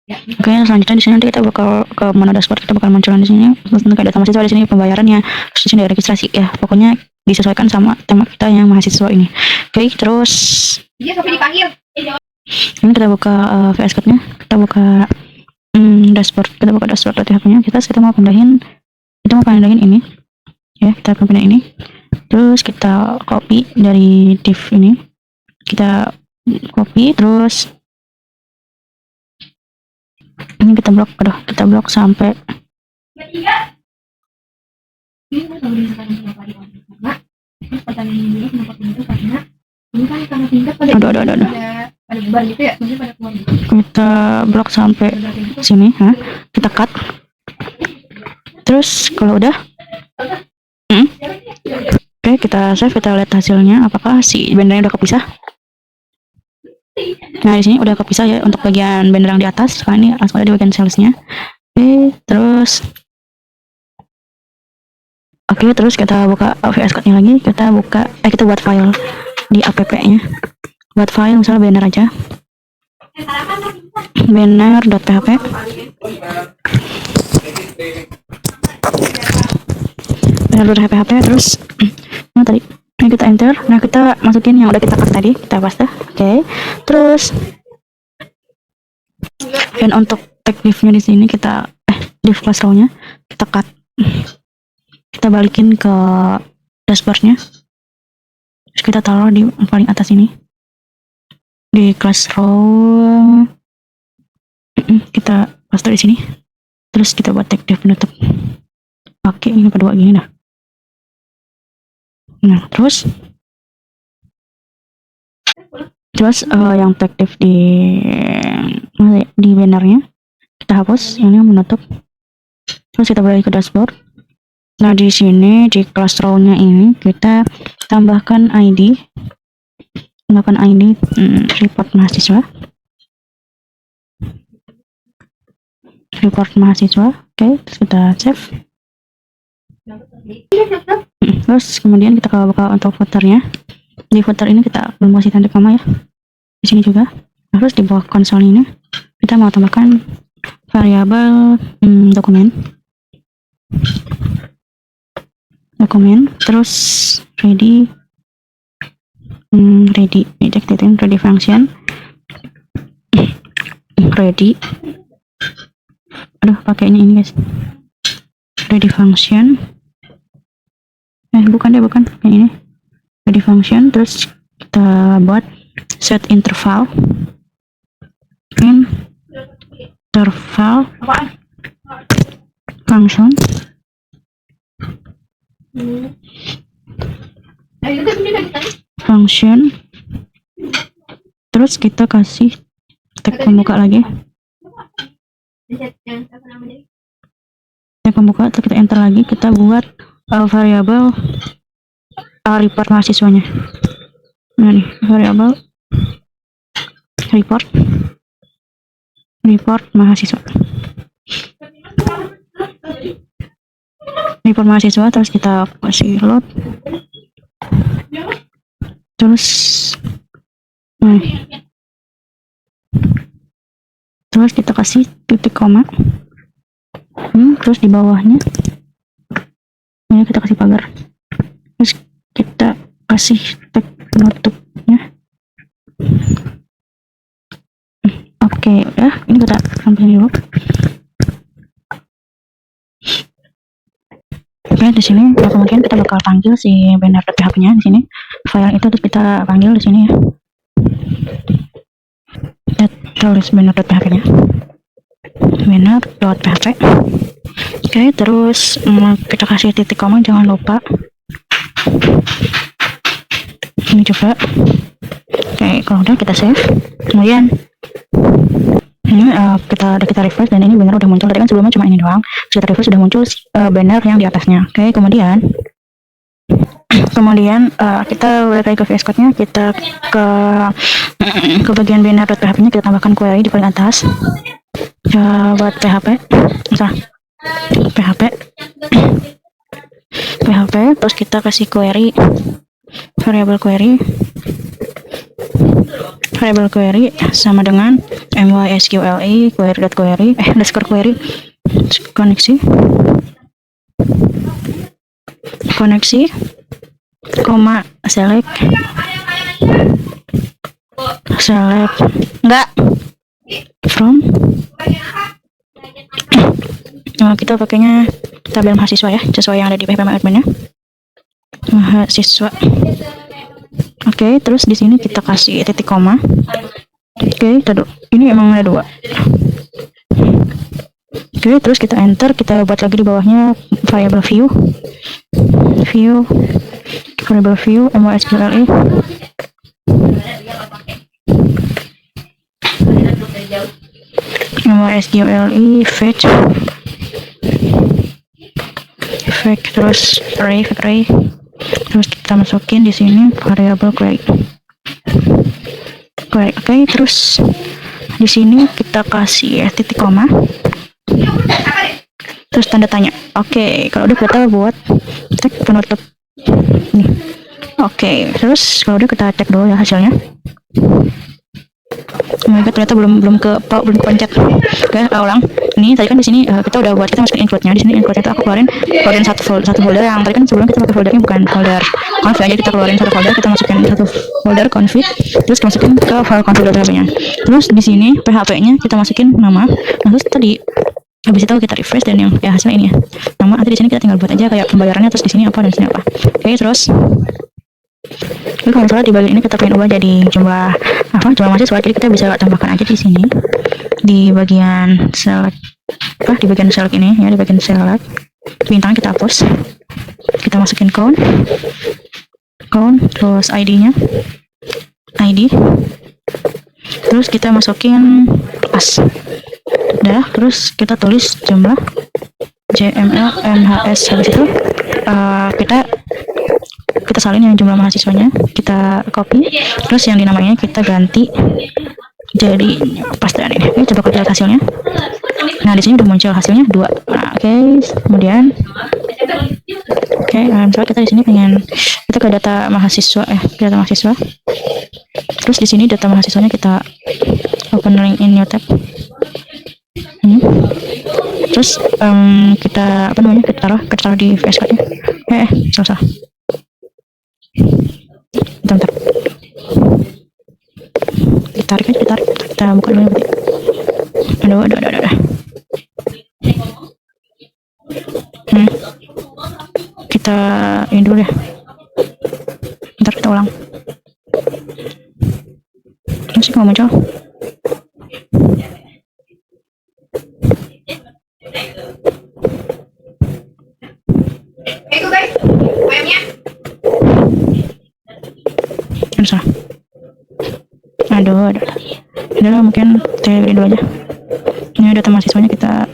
Oke, selanjutnya di sini nanti kita bakal ke mana dashboard, kita bakal munculin di sini. Terus nanti ada mahasiswa di sini pembayarannya, terus di sini ada registrasi ya. Pokoknya disesuaikan sama tema kita yang mahasiswa ini. Oke, terus ini kita buka VS Code-nya, kita buka dashboard, kita buka dashboard HP-nya. Kita mau pindahin ini ya, kita akan pindah ini. Terus kita copy dari div ini, kita copy, terus ini kita blok sampai aduh. Kita blok sampai sini, kita cut. Terus kalau udah, oke, kita save, kita lihat hasilnya apakah si bannernya udah kepisah. Nah, di sini udah kepisah ya untuk bagian banner yang di atas. Sekarang ini langsung ada di bagian salesnya. Oke, terus kita buka VS Code-nya lagi. Kita buat file di app-nya. Buat file misalnya banner aja. Banner.php. Banner.php, terus tadi ini kita enter. Nah, kita masukin yang udah kita paste tadi, kita paste. Oke. Terus dan untuk tag div-nya di sini kita div class row-nya kita cut. Kita balikin ke dashboard-nya. Terus kita taruh di paling atas ini. Di class row kita paste di sini. Terus kita buat tag div penutup. Oke, ini kedua gini dah. Nah, terus yang tag div di bannernya kita hapus, yang ini menutup. Terus kita balik ke dashboard. Nah, di sini di class row-nya ini kita tambahkan ID report mahasiswa. Oke, terus kita save. Terus kemudian kita buka untuk footernya. Di footer ini kita belum kasih tanda koma ya. Di sini juga. Terus di bawah konsol ini kita mau tambahkan variabel dokumen. Terus ready function. Pakainya ini guys. Ready function. Bukan kayak ini. Ready function, terus kita buat set interval function. Terus kita kasih tag pembuka lagi. Terus kita enter lagi, kita buat variabel report mahasiswanya. Nah, nih variabel report mahasiswa. Terus kita kasih load. Terus kita kasih titik koma. Terus di bawahnya ini kita kasih pagar. Terus kita kasih tag penutupnya. Oke, ya, ini kita sampai dulu. Oke, di sini kemudian kita bakal panggil si banner.php-nya di sini. File itu terus kita panggil di sini ya. Kita tulis banner.php-nya. Banner.php. Oke, terus kita kasih titik koma, jangan lupa. Ini juga. Oke, kalau udah kita save. Kemudian ini kita refresh dan ini banner udah muncul. Tadi kan sebelumnya cuma ini doang. Kita refresh sudah muncul banner yang di atasnya. Oke, kemudian kita balik lagi ke VS Code-nya, kita ke bagian banner.php-nya, kita tambahkan query di paling atas. Buat PHP, terus kita kasih query, variabel query. variable query sama dengan mysqli query.query underscore query koneksi koma select enggak from kita pakainya tabel mahasiswa ya, sesuai yang ada di PHP admin-nya. Mahasiswa. Oke, terus di sini kita kasih titik koma. Oke, ini emang ada 2. Oke, terus kita enter, kita buat lagi di bawahnya variable view variable view mysqli fetch terus array terus kita masukin di sini variable query. Oke, terus di sini kita kasih titik koma terus tanda tanya. Oke, kalau udah kita buat tag penutup nih. Oke, terus kalau udah kita cek dulu ya hasilnya. Oh my god, ternyata belum pencet. Oke, ulang. Ini tadi kan di sini kita udah buat, kita masukin include-nya. Di sini include-nya itu aku keluarin satu folder yang tadi kan sebelum kita pakai foldernya bukan folder config aja, kita keluarin satu folder, kita masukin satu folder config, terus kita masukin ke file config.php-nya. Terus di sini PHP-nya kita masukin nama. Nah, terus tadi habis itu kita refresh dan yang hasil ini ya. Nama, nanti di sini kita tinggal buat aja kayak pembayarannya, terus di sini apa dan di sini apa. Oke, terus kalau misalnya di bagian ini kita pengen ubah jadi jumlah mahasiswa, jadi kita bisa tambahkan aja di sini di bagian select ini ya, di bagian select bintang kita hapus, kita masukin count terus ID terus kita masukin pas udah, terus kita tulis jumlah JML MHS. Habis itu kita salin yang jumlah mahasiswanya, kita copy, terus yang dinamainya kita ganti jadi pastean ini. Oke, coba kita lihat hasilnya. Nah, di sini udah muncul hasilnya 2. Nah, oke, kemudian misalnya kita di sini pengen kita ke data mahasiswa terus di sini data mahasiswanya kita open link in new tab. Terus kita kita taruh di VS Code-nya. Salah. Bentar. Ditarik, kita buka dulu berarti. Aduh. Kita ini dulu deh. Bentar, kita ulang. Masih nggak muncul. Aduh. Udah, mungkin saya beri dulu aja. Ini data mahasiswanya kita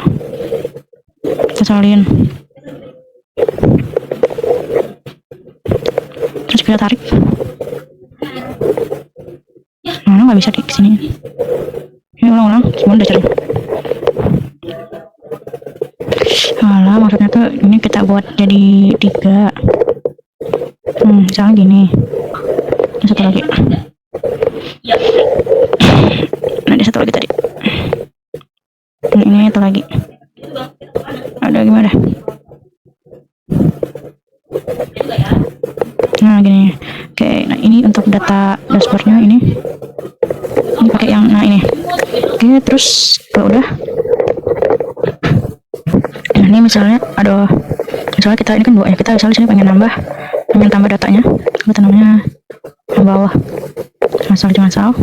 salin. Terus kita tarik. Mana nggak bisa di sini. Ini ulang. Semua udah cari. Alah, maksudnya tuh ini kita buat jadi 3. Misalnya gini. Ini satu lagi. Nah, ada satu lagi tadi. Ini satu lagi. Ada gimana? Nah, gini. Oke, nah ini untuk data dashboardnya ini pakai yang ini. Oke, terus kalau udah. Nah, ini misalnya misalnya kita ini kan 2 ya. Kita misalnya sini pengen tambah datanya. Kita namanya bawah. Jangan salah.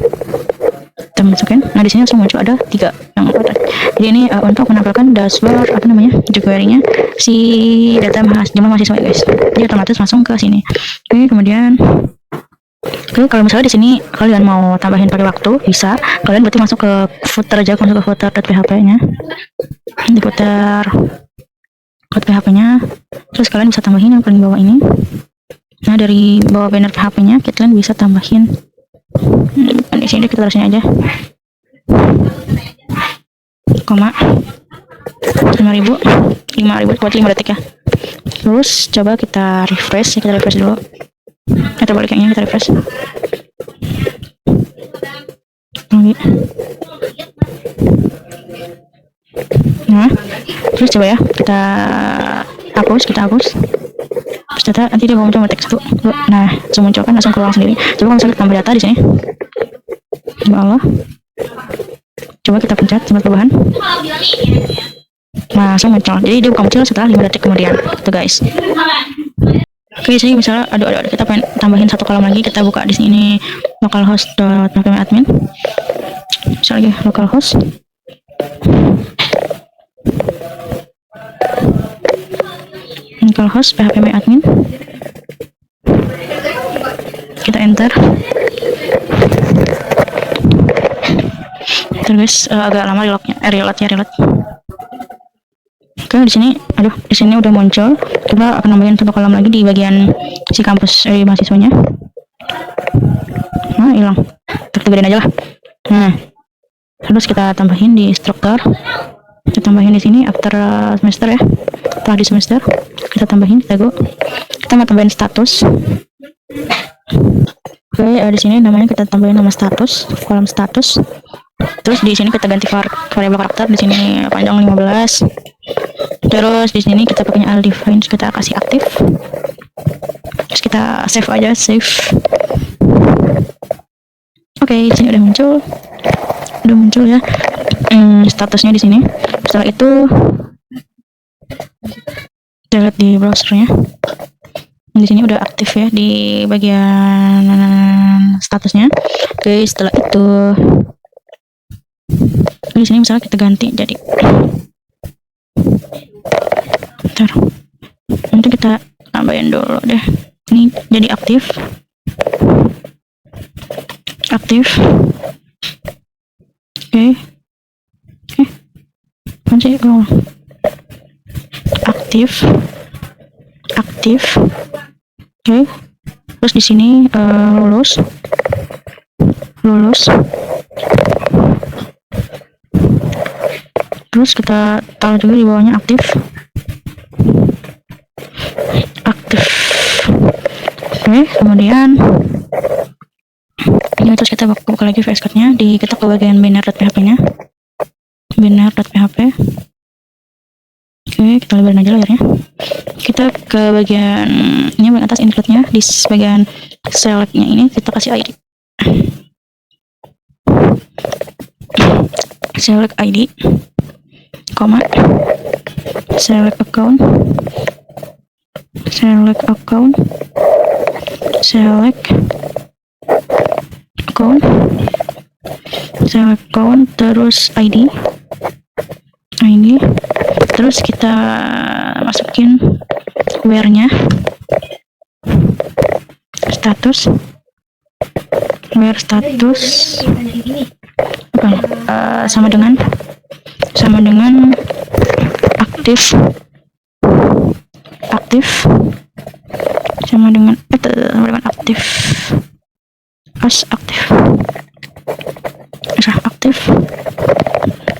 Kita masukin. Nah, di sini langsung muncul ada 3 yang ada. Jadi ini untuk menampilkan dashboard jQuery-nya si data jumlah mahasiswa ya, guys. Jadi otomatis langsung ke sini. Oke, kemudian kalau misalnya di sini kalian mau tambahin pakai waktu, bisa. Kalian berarti masuk ke footer aja, masuk ke footer.php-nya. Di footer code PHP-nya. Terus kalian bisa tambahin yang paling bawah ini. Nah, dari bawah banner PHP-nya kalian bisa tambahin di sini, kita taruh sini aja. Koma 5.000 buat 5 detik ya. Terus coba kita refresh dulu. Kita balik yang ini, kita refresh. lagi. Nah, terus coba ya kita hapus. Terus data nanti dia muncul teks tuh. Nah, langsung muncul kan, langsung keluar sendiri. Coba kalau misalnya tambah data di sini. Ya Allah. Coba kita pencet sempat perubahan. Nah, langsung muncul. Jadi dia bukan muncul setelah 5 detik kemudian. Tuh guys. Oke, jadi misalnya aduh kita pengen tambahin satu kolom lagi, kita buka di sini localhost.phpMyAdmin. Misalnya lagi localhost. Localhost phpMyAdmin. Kita enter. Terus agak lama reload. Oke, di sini udah muncul. Kita akan nambahin satu kolom lagi di bagian si kampus mahasiswanya. Nah, hilang. Kita gedein aja lah. Nah, terus kita tambahin di struktur. Kita tambahin di sini after semester ya. Setelah di semester, kita tambahin, kita mau tambahin status. Oke, di sini namanya kita tambahin nama status, kolom status. Terus di sini kita ganti variabel karakter, di sini panjang 15. Terus di sini kita pakainya define, kita kasih aktif. Terus kita save aja, save. Oke, di sini udah muncul ya. Statusnya di sini. Setelah itu kita lihat di browsernya. Di sini udah aktif ya di bagian statusnya. Oke, setelah itu di sini misalnya kita ganti jadi bentar. Nanti kita tambahin dulu deh. Ini jadi aktif. Oke. Masih aktif. Oke. Terus di sini lulus. Terus kita taruh juga di bawahnya aktif. Oke, kemudian ini terus kita buka lagi VS Code-nya, kita ke bagian banner.php-nya. Banner.php. Oke, kita lebarin aja layarnya. Kita ke bagian ini bagian atas include-nya, di bagian select-nya ini kita kasih ID. Select ID, koma, select account, terus ID, terus kita masukin where-nya, status sama dengan aktif sama dengan aktif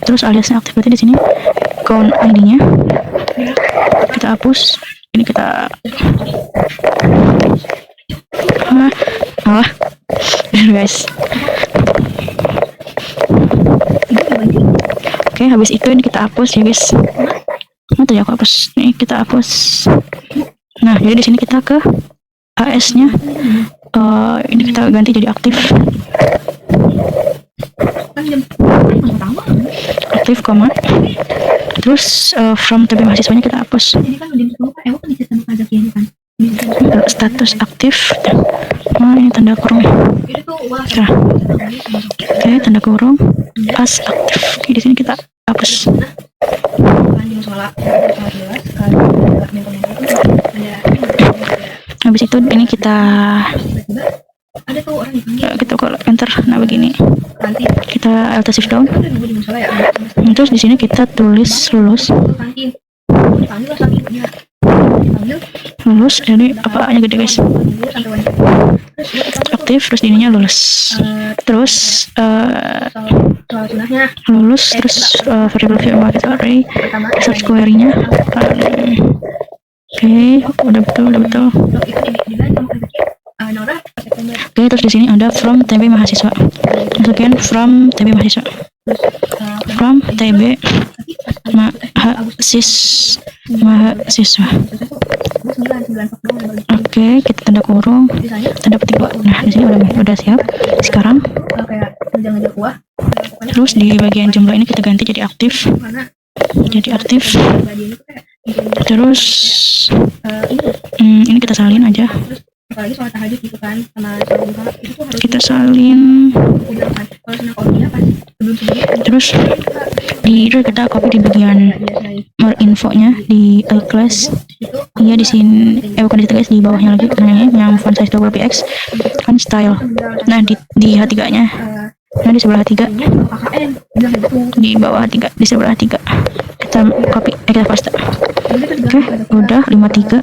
terus aliasnya aktif. Berarti di sini account ID-nya kita hapus. Ini kita guys. Oke, habis itu ini kita hapus ya guys. Tadi aku hapus. Ini kita hapus. Nah, jadi di sini kita ke AS-nya. Ini kita ganti jadi aktif. Koma. Terus from TB mahasiswanya kita hapus. Status aktif. Nah, ini tanda kurung. Oke, tanda kurung. As aktif. Oke, di sini kita hapus. Habis itu ini kita kalau enter, nah begini kita alt shift down. Terus di sini kita tulis lulus. Ini apa-apanya gede guys. Aktif, terus ininya lulus. Terus lulus, terus variable view market array, search query-nya. Oke, udah betul. Oke, terus di sini ada from TB mahasiswa. Masukin from TB mahasiswa. From TB mahasiswa. Oke, kita tanda kurung, tanda petik 2. Nah, di sini udah siap. Sekarang terus di bagian jumlah ini kita ganti jadi aktif. Terus ini kita salin aja. Kita salin. Terus kita copy di bagian more infonya di class. Iya, di sini bukan di class, di bawahnya lagi yang font size px kan style. Nah, di H3-nya. Nah, di sebelah H3. Di bawah H3, di sebelah H3. Kita copy, kita paste. Oke, udah 53.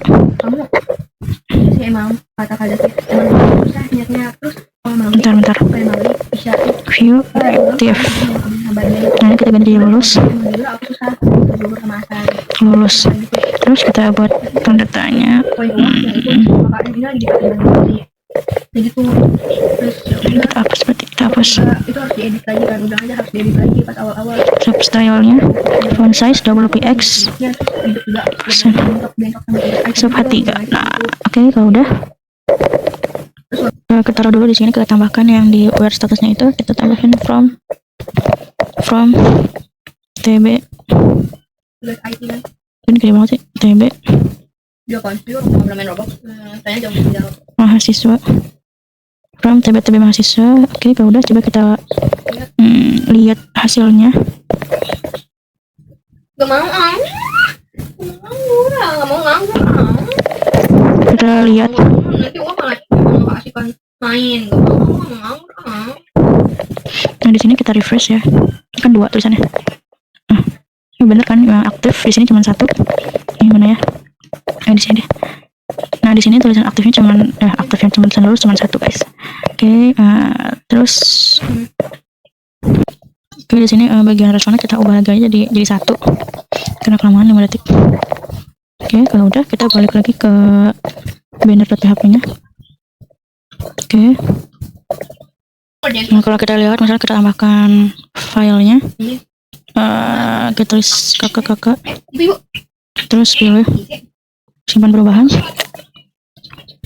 Bentar. View active. Nah, ini kita ganti jadi lulus. Terus kita buat tanda tanya. Kita hapus, berarti kita hapus. Substylenya font size px sub H3. Nah, oke, kalau udah kita taruh dulu di sini. Kita tambahkan yang di where statusnya itu, kita tambahin from TB. Ini gede banget sih, TB mahasiswa. From TB mahasiswa. Oke, kalau udah coba kita lihat hasilnya. Kita lihat. Nah, di sini kita refresh ya. Kan 2 tulisannya. Ini bener kan yang aktif, di sini cuma 1. Ini mana ya? Di sini. Nah, di sini tulisan aktifnya cuma lulus cuma 1, guys. Oke, terus di sini bagian responnya kita ubah lagi aja jadi 1. Karena kelamaan 5 detik. Oke, kalau udah kita balik lagi ke banner.php-nya. Oke. Nah, kalau kita lihat misalnya kita tambahkan filenya. Kita tulis kakak. Terus pilih simpan perubahan.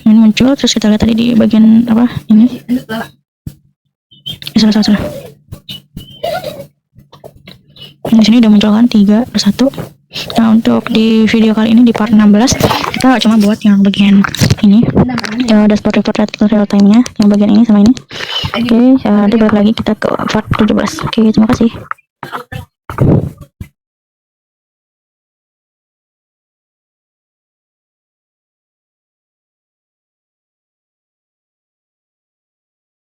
Ini muncul, terus kita lihat tadi di bagian apa ini. Salah. Di sini udah muncul kan 3/1. Nah, untuk di video kali ini di part 16 kita cuma buat yang bagian ini, dashboard report real time-nya, yang bagian ini sama ini. Oke, nanti balik lagi kita ke part 17. Oke, terima kasih.